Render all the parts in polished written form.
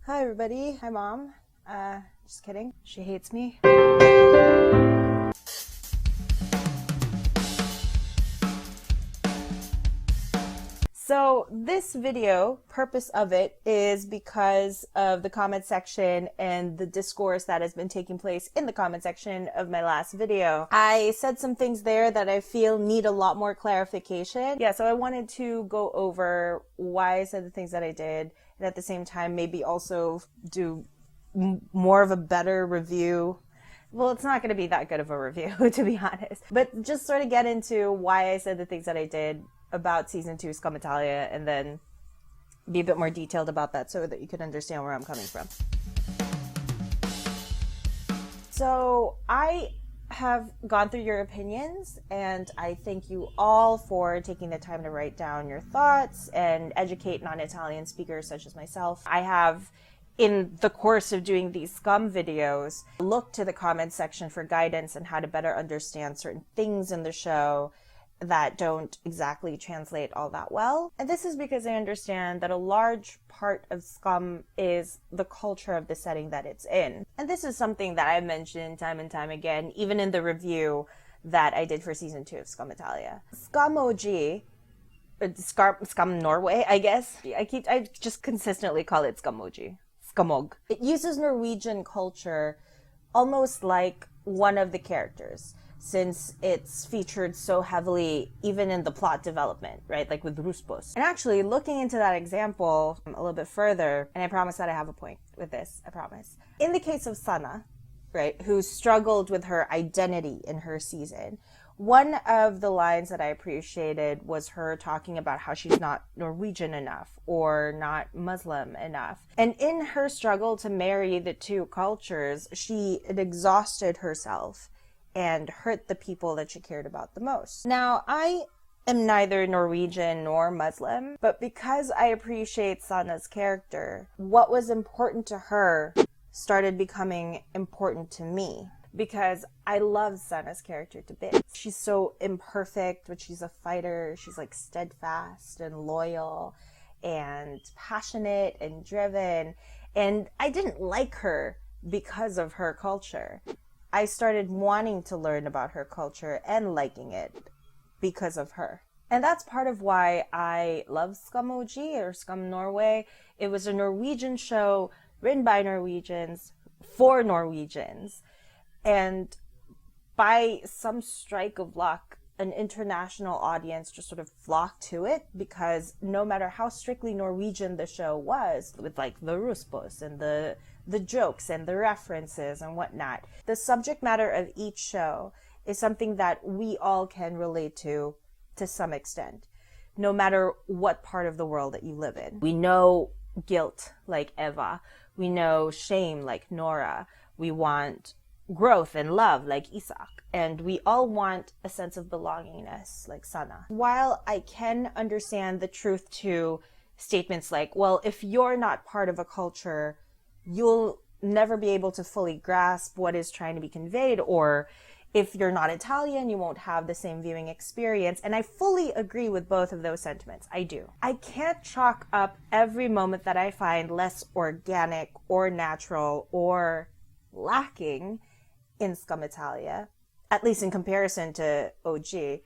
Hi everybody. Hi Mom. Just kidding. She hates me. So this video, purpose of it is because of the comment section and the discourse that has been taking place in the comment section of my last video. I said some things there that I feel need a lot more clarification. Yeah, so I wanted to go over why I said the things that I did, and at the same time maybe also do more of a better review. Well, it's not going to be that good of a review, to be honest. But just sort of get into why I said the things that I did about season 2 Skam Italia, and then be a bit more detailed about that so that you can understand where I'm coming from. So I have gone through your opinions, and I thank you all for taking the time to write down your thoughts and educate non-Italian speakers such as myself. I have, in the course of doing these Skam videos, looked to the comment section for guidance on how to better understand certain things in the show that don't exactly translate all that well. And this is because I understand that a large part of Skam is the culture of the setting that it's in. And this is something that I've mentioned time and time again, even in the review that I did for season 2 of Skam Italia. Skam OG, Skam Norway, I guess. I just consistently call it Skam OG. Skamog. It uses Norwegian culture almost like one of the characters, since it's featured so heavily even in the plot development, right? Like with Ruspos. And actually, looking into that example a little bit further, and I promise that I have a point with this, I promise. In the case of Sana, right, who struggled with her identity in her season, one of the lines that I appreciated was her talking about how she's not Norwegian enough or not Muslim enough. And in her struggle to marry the two cultures, she exhausted herself and hurt the people that she cared about the most. Now, I am neither Norwegian nor Muslim, but because I appreciate Sana's character, what was important to her started becoming important to me, because I love Sana's character to bits. She's so imperfect, but she's a fighter. She's like steadfast and loyal and passionate and driven. And I didn't like her because of her culture. I started wanting to learn about her culture and liking it because of her. And that's part of why I love Skam OG or Skam Norway. It was a Norwegian show written by Norwegians for Norwegians. And by some strike of luck, an international audience just sort of flocked to it, because no matter how strictly Norwegian the show was, with like the Ruspos and the jokes and the references and whatnot, the subject matter of each show is something that we all can relate to some extent, no matter what part of the world that you live in. We know guilt like Eva. We know shame like Nora. We want growth and love like Isak. And we all want a sense of belongingness like Sana. While I can understand the truth to statements like, well, if you're not part of a culture, you'll never be able to fully grasp what is trying to be conveyed, or if you're not Italian, you won't have the same viewing experience. And I fully agree with both of those sentiments. I do. I can't chalk up every moment that I find less organic or natural or lacking in Skam Italia, at least in comparison to OG,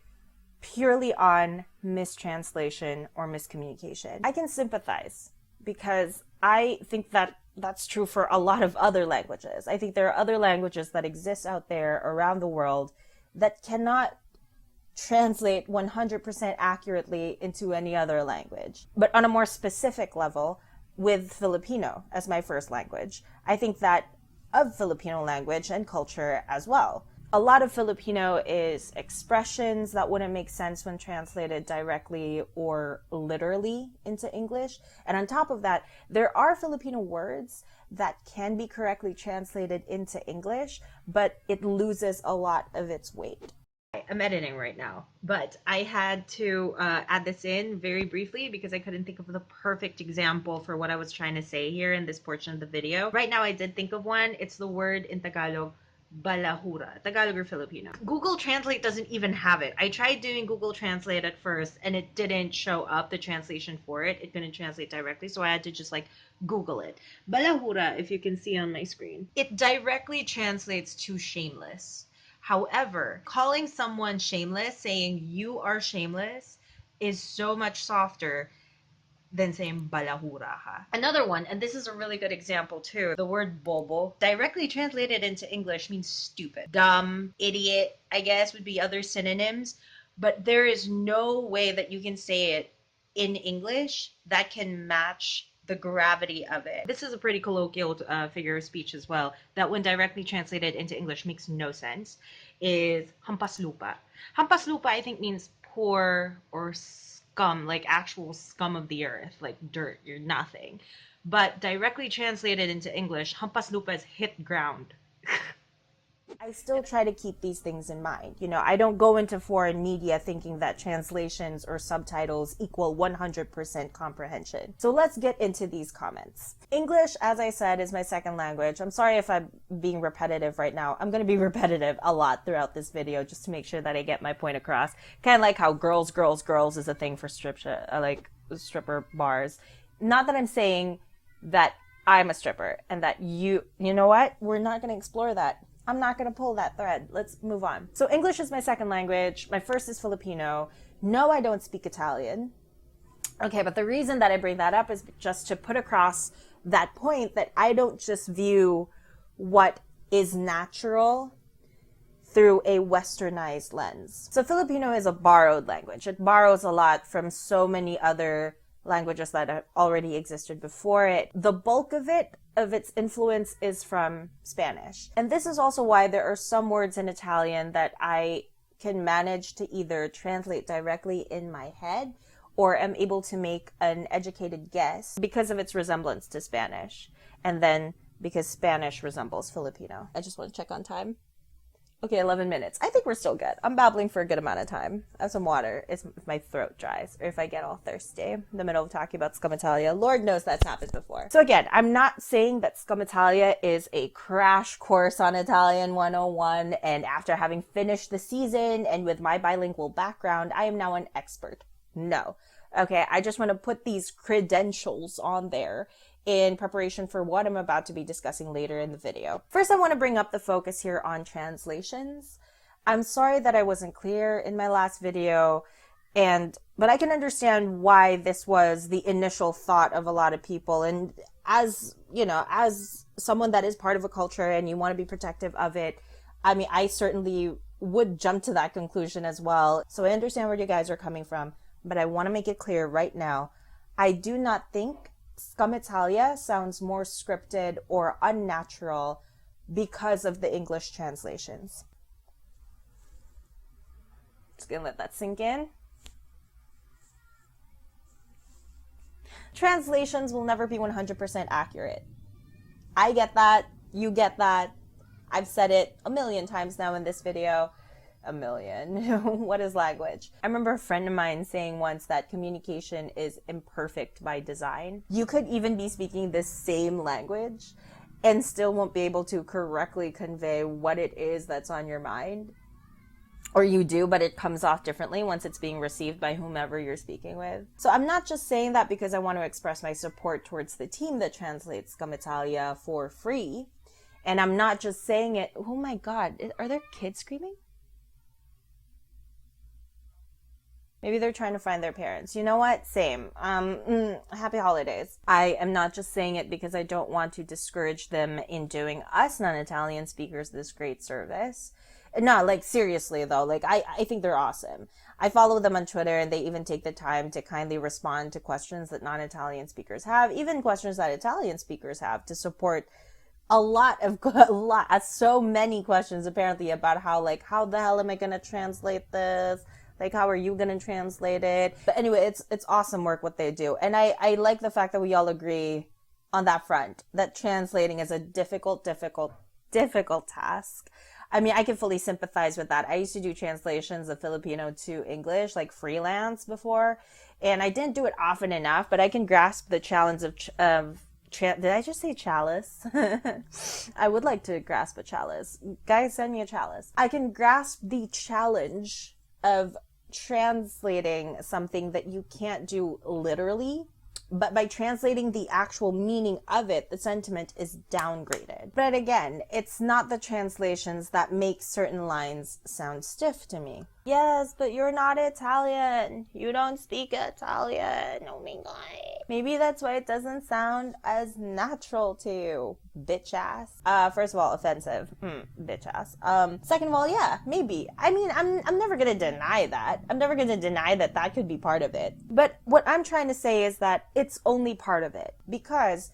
purely on mistranslation or miscommunication. I can sympathize, because I think that that's true for a lot of other languages. I think there are other languages that exist out there around the world that cannot translate 100% accurately into any other language. But on a more specific level, with Filipino as my first language, I think that of Filipino language and culture as well. A lot of Filipino is expressions that wouldn't make sense when translated directly or literally into English. And on top of that, there are Filipino words that can be correctly translated into English, but it loses a lot of its weight. I'm editing right now, but I had to add this in very briefly because I couldn't think of the perfect example for what I was trying to say here in this portion of the video. Right now I did think of one. It's the word in Tagalog, balahura, Tagalog or Filipino. Google Translate doesn't even have it. I tried doing Google Translate at first and it didn't show up the translation for it. It couldn't translate directly, so I had to just like Google it. Balahura, if you can see on my screen, it directly translates to shameless. However, calling someone shameless, saying you are shameless, is so much softer than saying balahura ka. Another one, and this is a really good example too, the word bobo, directly translated into English means stupid. Dumb, idiot, I guess would be other synonyms, but there is no way that you can say it in English that can match the gravity of it. This is a pretty colloquial figure of speech as well, that when directly translated into English makes no sense, is hampas lupa. Hampas lupa, I think, means poor or scum, like actual scum of the earth, like dirt, you're nothing. But directly translated into English, hampas lupa is hit ground. I still try to keep these things in mind. You know, I don't go into foreign media thinking that translations or subtitles equal 100% comprehension. So let's get into these comments. English, as I said, is my second language. I'm sorry if I'm being repetitive right now. I'm going to be repetitive a lot throughout this video just to make sure that I get my point across. Kind of like how girls is a thing for stripper bars. Not that I'm saying that I'm a stripper and that you know what? We're not going to explore that. I'm not going to pull that thread. Let's move on. So English is my second language. My first is Filipino. No, I don't speak Italian. Okay, but the reason that I bring that up is just to put across that point that I don't just view what is natural through a westernized lens. So Filipino is a borrowed language. It borrows a lot from so many other languages that have already existed before it. The bulk of its influence is from Spanish. And this is also why there are some words in Italian that I can manage to either translate directly in my head or am able to make an educated guess because of its resemblance to Spanish. And then because Spanish resembles Filipino. I just want to check on time. Okay, 11 minutes. I think we're still good. I'm babbling for a good amount of time. I have some water if my throat dries or if I get all thirsty in the middle of talking about Skam Italia. Lord knows that's happened before. So again, I'm not saying that Skam Italia is a crash course on Italian 101 and after having finished the season and with my bilingual background, I am now an expert. No. Okay, I just want to put these credentials on there in preparation for what I'm about to be discussing later in the video. First, I want to bring up the focus here on translations. I'm sorry that I wasn't clear in my last video, but I can understand why this was the initial thought of a lot of people. And as, you know, as someone that is part of a culture and you want to be protective of it, I mean, I certainly would jump to that conclusion as well. So I understand where you guys are coming from, but I want to make it clear right now, I do not think Skam Italia sounds more scripted or unnatural because of the English translations. Just gonna let that sink in. Translations will never be 100% accurate. I get that. You get that. I've said it a million times now in this video. A million. What is language? I remember a friend of mine saying once that communication is imperfect by design. You could even be speaking the same language and still won't be able to correctly convey what it is that's on your mind. Or you do, but it comes off differently once it's being received by whomever you're speaking with. So I'm not just saying that because I want to express my support towards the team that translates Skam Italia for free. And I'm not just saying it. Oh my God, are there kids screaming? Maybe they're trying to find their parents. You know what? Same. Happy holidays. I am not just saying it because I don't want to discourage them in doing us non-Italian speakers this great service. No, like seriously though, like I think they're awesome. I follow them on Twitter and they even take the time to kindly respond to questions that non-Italian speakers have, even questions that Italian speakers have to support so many questions apparently about how the hell am I going to translate this? Like, how are you going to translate it? But anyway, it's awesome work what they do. And I like the fact that we all agree on that front, that translating is a difficult task. I mean, I can fully sympathize with that. I used to do translations of Filipino to English, like freelance before, and I didn't do it often enough, but I can grasp the challenge of did I just say chalice? I would like to grasp a chalice. Guys, send me a chalice. I can grasp the challenge of translating something that you can't do literally, but by translating the actual meaning of it, the sentiment is downgraded. But again, it's not the translations that make certain lines sound stiff to me. Yes, but you're not Italian. You don't speak Italian. Oh my god. Maybe that's why it doesn't sound as natural to you, bitch ass. First of all, offensive. Bitch ass. Second of all, yeah, maybe. I mean, I'm never gonna deny that. I'm never gonna deny that that could be part of it. But what I'm trying to say is that it's only part of it. Because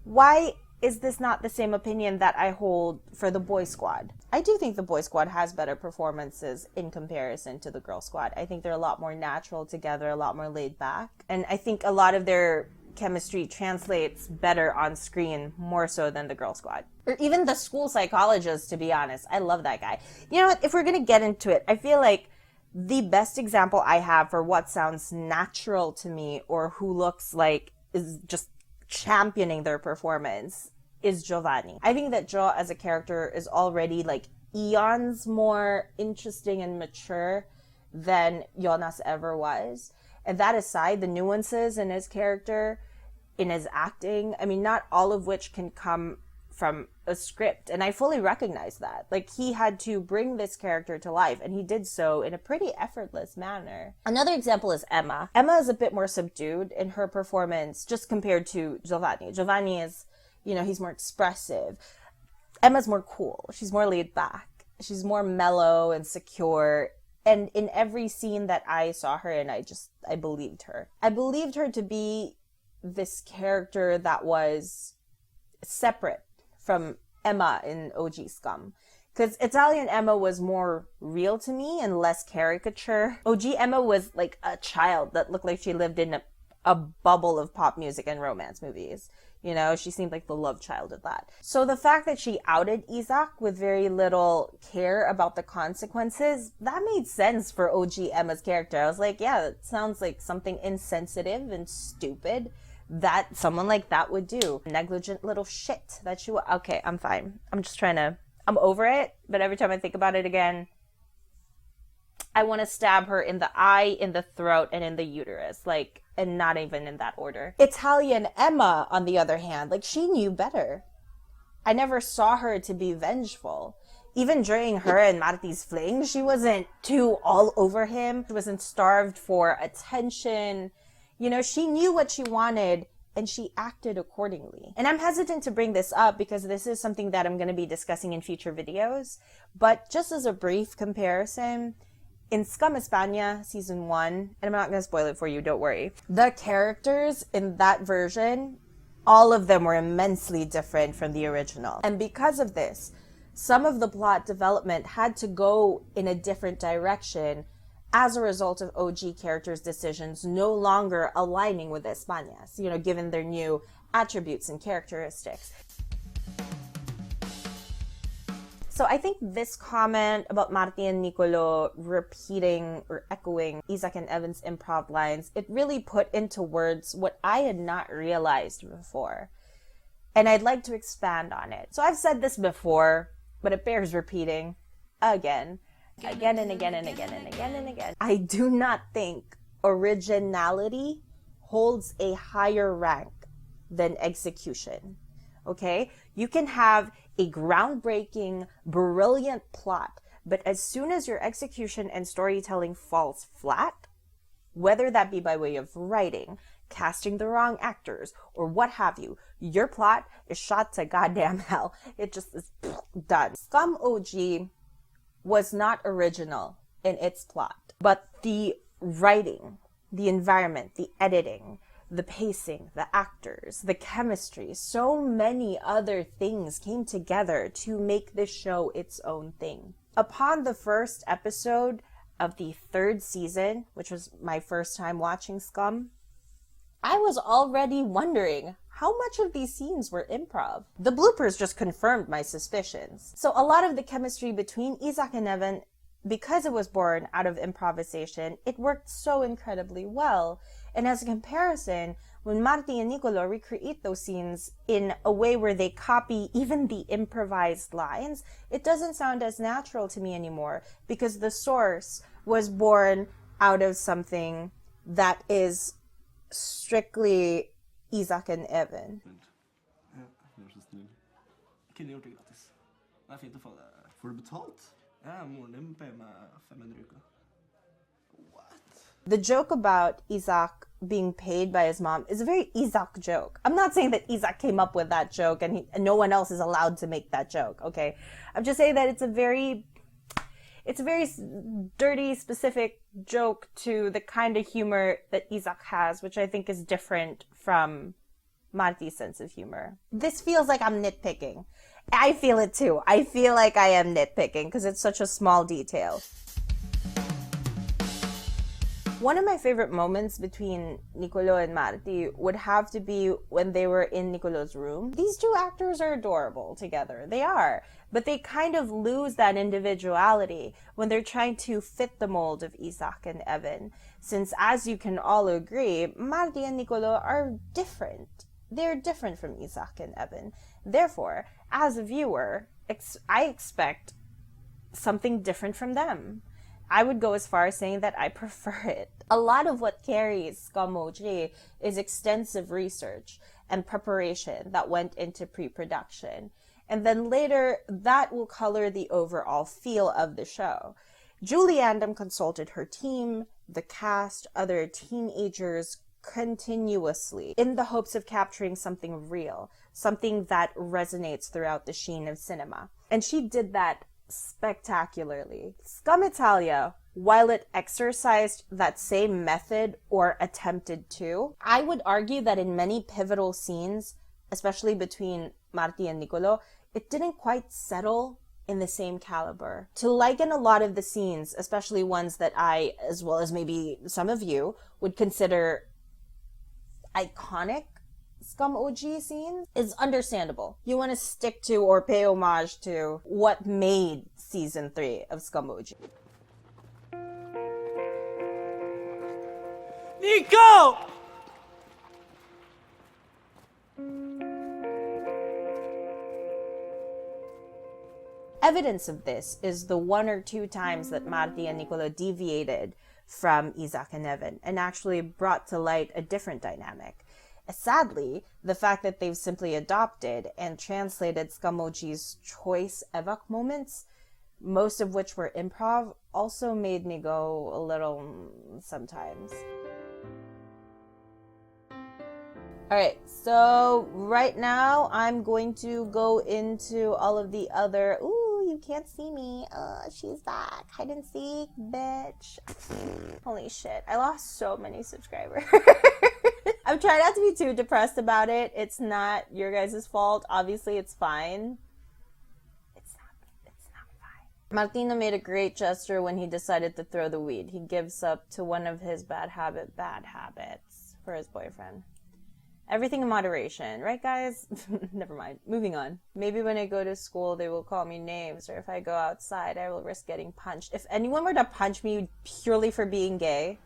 why is this not the same opinion that I hold for the boy squad? I do think the boy squad has better performances in comparison to the girl squad. I think they're a lot more natural together, a lot more laid back. And I think a lot of their chemistry translates better on screen, more so than the girl squad. Or even the school psychologist, to be honest. I love that guy. You know what? If we're going to get into it, I feel like the best example I have for what sounds natural to me or who looks like is just championing their performance is Giovanni. I think that Jo as a character is already like eons more interesting and mature than Jonas ever was. And that aside, the nuances in his character, in his acting, I mean, not all of which can come from a script. And I fully recognize that. Like, he had to bring this character to life, and he did so in a pretty effortless manner. Another example is Emma. Emma is a bit more subdued in her performance just compared to Giovanni. Giovanni is, you know, he's more expressive. Emma's more cool. She's more laid back. She's more mellow and secure. And in every scene that I saw her in, I believed her. I believed her to be this character that was separate from Emma in OG Skam. Because Italian Emma was more real to me and less caricature. OG Emma was like a child that looked like she lived in a bubble of pop music and romance movies. You know, she seemed like the love child of that. So the fact that she outed Isak with very little care about the consequences, that made sense for OG Emma's character. I was like, yeah, it sounds like something insensitive and stupid that someone like that would do. Negligent little shit that she would. Okay, I'm fine. I'm over it. But every time I think about it again, I want to stab her in the eye, in the throat, and in the uterus. Like, and not even in that order. Italian Emma, on the other hand, like, she knew better. I never saw her to be vengeful. Even during her and Marti's fling, she wasn't too all over him. She wasn't starved for attention. You know, she knew what she wanted, and she acted accordingly. And I'm hesitant to bring this up because this is something that I'm going to be discussing in future videos. But just as a brief comparison, in Skam Italia season 1, and I'm not going to spoil it for you, don't worry. The characters in that version, all of them were immensely different from the original. And because of this, some of the plot development had to go in a different direction as a result of OG characters' decisions no longer aligning with España's, you know, given their new attributes and characteristics. So I think this comment about Marti and Niccolo repeating or echoing Isak and Evan's improv lines, it really put into words what I had not realized before. And I'd like to expand on it. So I've said this before, but it bears repeating again and again and again and again and again. I do not think originality holds a higher rank than execution. Okay? You can have a groundbreaking, brilliant plot, but as soon as your execution and storytelling falls flat, whether that be by way of writing, casting the wrong actors, or what have you, your plot is shot to goddamn hell. It just is done. Skam OG was not original in its plot, but the writing, the environment, the editing, the pacing, the actors, the chemistry, so many other things came together to make this show its own thing. Upon the first episode of the 3rd season, which was my first time watching Skam, I was already wondering how much of these scenes were improv. The bloopers just confirmed my suspicions. So a lot of the chemistry between Isak and Evan, because it was born out of improvisation, it worked so incredibly well. And as a comparison, when Marti and Niccolo recreate those scenes in a way where they copy even the improvised lines, it doesn't sound as natural to me anymore, because the source was born out of something that is strictly Isak and Evan. Vær så snill. Kunne gjort det gratis. Det fint å få det. Får du betalt? Ja, moren din payer meg 500 uker. What? The joke about Isak being paid by his mom is a very Isak joke. I'm not saying that Isak came up with that joke and no one else is allowed to make that joke, okay? I'm just saying that it's a very dirty, specific joke to the kind of humor that Isak has, which I think is different from Marti's sense of humor. This feels like I'm nitpicking. I feel it too. I feel like I am nitpicking because it's such a small detail. One of my favorite moments between Niccolo and Marti would have to be when they were in Niccolo's room. These two actors are adorable together. They are. But they kind of lose that individuality when they're trying to fit the mold of Isak and Evan. Since, as you can all agree, Marti and Niccolo are different. They're different from Isak and Evan. Therefore, as a viewer, I expect something different from them. I would go as far as saying that I prefer it. A lot of what carries Skam is extensive research and preparation that went into pre-production. And then later, that will color the overall feel of the show. Julie Andam consulted her team, the cast, other teenagers continuously in the hopes of capturing something real, something that resonates throughout the sheen of cinema. And she did that spectacularly. Skam Italia, while it exercised that same method, or attempted to, I would argue that in many pivotal scenes, especially between Marti and Niccolo, it didn't quite settle in the same caliber. To liken a lot of the scenes, especially ones that I, as well as maybe some of you, would consider iconic Skam OG scenes, is understandable. You want to stick to or pay homage to what made season 3 of Skam OG. Nico! Evidence of this is the 1 or 2 times that Marti and Niccolo deviated from Isak and Evan and actually brought to light a different dynamic. Sadly, the fact that they've simply adopted and translated Skam OG's choice Evak moments, most of which were improv, also made me go a little sometimes. Alright, so right now I'm going to go into all of the other... Ooh, you can't see me. She's back. Hide and seek, bitch. Holy shit, I lost so many subscribers. I'm trying not to be too depressed about it. It's not your guys' fault. Obviously, it's fine. It's not fine. Martino made a great gesture when he decided to throw the weed. He gives up to one of his bad habits for his boyfriend. Everything in moderation, right, guys? Never mind. Moving on. Maybe when I go to school, they will call me names, or if I go outside, I will risk getting punched. If anyone were to punch me purely for being gay,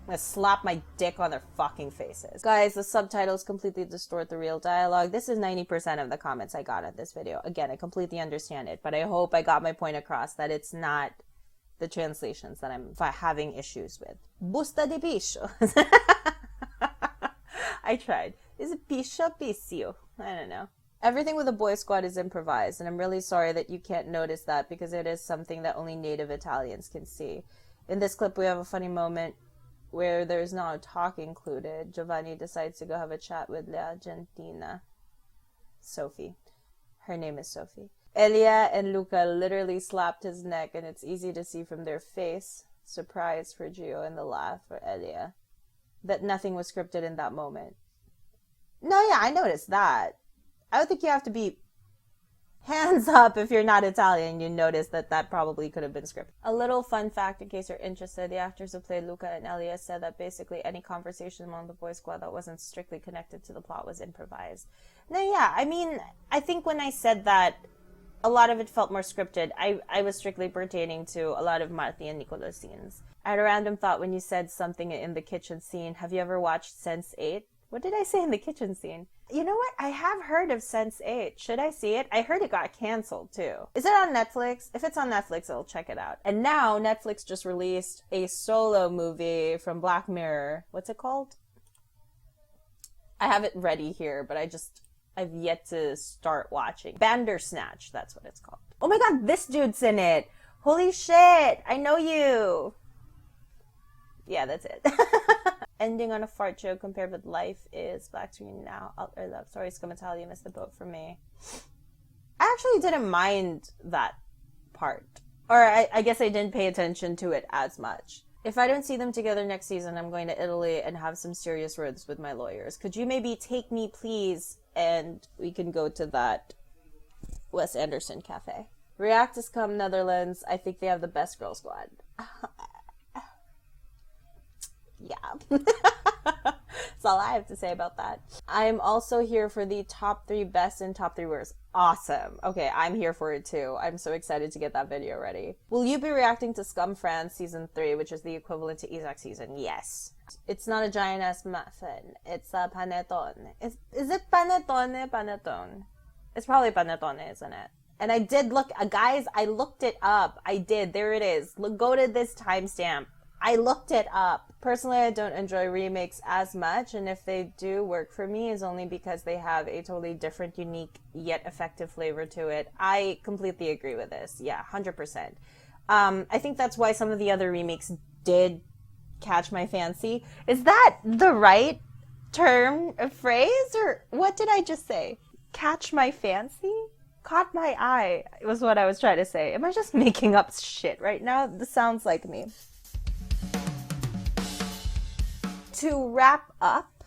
I'm gonna slap my dick on their fucking faces. Guys, the subtitles completely distort the real dialogue. This is 90% of the comments I got at this video. Again, I completely understand it, but I hope I got my point across that it's not the translations that I'm having issues with. Busta de piscio. I tried. Is it piscio, piscio? I don't know. Everything with the boy squad is improvised, and I'm really sorry that you can't notice that because it is something that only native Italians can see. In this clip, we have a funny moment where there's not a talk included. Giovanni decides to go have a chat with La Argentina. Sophie. Her name is Sophie. Elia and Luca literally slapped his neck, and it's easy to see from their face, surprise for Gio and the laugh for Elia, that nothing was scripted in that moment. No, yeah, I noticed that. I would think you have to be hands up if you're not Italian. You notice that probably could have been scripted. A little fun fact in case you're interested, the actors who played Luca and Elia said that basically any conversation among the boy squad that wasn't strictly connected to the plot was improvised. No, yeah, I mean, I think when I said that, a lot of it felt more scripted. I was strictly pertaining to a lot of Marti and Niccolo's scenes. I had a random thought when you said something in the kitchen scene. Have you ever watched Sense8? What did I say in the kitchen scene? You know what? I have heard of Sense8. Should I see it? I heard it got canceled too. Is it on Netflix? If it's on Netflix, I'll check it out. And now Netflix just released a solo movie from Black Mirror. What's it called? I have it ready here, but I've yet to start watching. Bandersnatch, that's what it's called. Oh my god, this dude's in it! Holy shit! I know you! Yeah, that's it. Ending on a fart joke compared with life is black screen now. Or love. Sorry, Skam Italia missed the boat for me. I actually didn't mind that part. Or I guess I didn't pay attention to it as much. If I don't see them together next season, I'm going to Italy and have some serious words with my lawyers. Could you maybe take me, please? And we can go to that Wes Anderson cafe. React to Skam Netherlands. I think they have the best girl squad. Yeah. That's all I have to say about that. I'm also here for the top 3 best and top 3 worst. Awesome. Okay, I'm here for it too. I'm so excited to get that video ready. Will you be reacting to Scum France Season 3, which is the equivalent to Isak Season? Yes. It's not a giant-ass muffin. It's a panettone. Is it panettone? Panettone. It's probably panettone, isn't it? And I did look, guys, I looked it up. I did. There it is. Look, go to this timestamp. I looked it up. Personally, I don't enjoy remakes as much, and if they do work for me, is only because they have a totally different, unique, yet effective flavor to it. I completely agree with this. Yeah, 100%. I think that's why some of the other remakes did catch my fancy. Is that the right term, a phrase, or what did I just say? Catch my fancy? Caught my eye was what I was trying to say. Am I just making up shit right now? This sounds like me. To wrap up,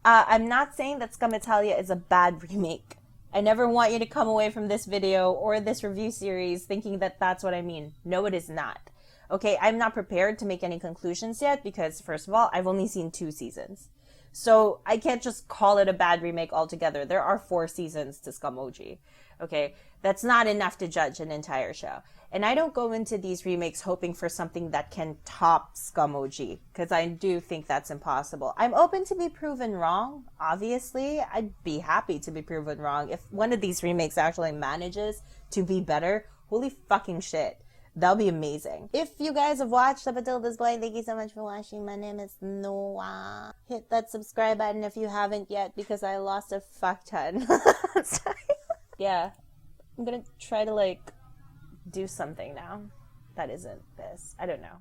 I'm not saying that Skam Italia is a bad remake. I never want you to come away from this video or this review series thinking that that's what I mean. No, it is not. Okay, I'm not prepared to make any conclusions yet because, first of all, I've only seen 2 seasons. So I can't just call it a bad remake altogether. There are 4 seasons to Skamoji. Okay, that's not enough to judge an entire show. And I don't go into these remakes hoping for something that can top Skamoji, because I do think that's impossible. I'm open to be proven wrong, obviously. I'd be happy to be proven wrong. If one of these remakes actually manages to be better, holy fucking shit. That'll be amazing. If you guys have watched up until this point, thank you so much for watching. My name is Noah. Hit that subscribe button if you haven't yet, because I lost a fuck ton. Sorry. Yeah, I'm gonna try to, do something now that isn't this. I don't know.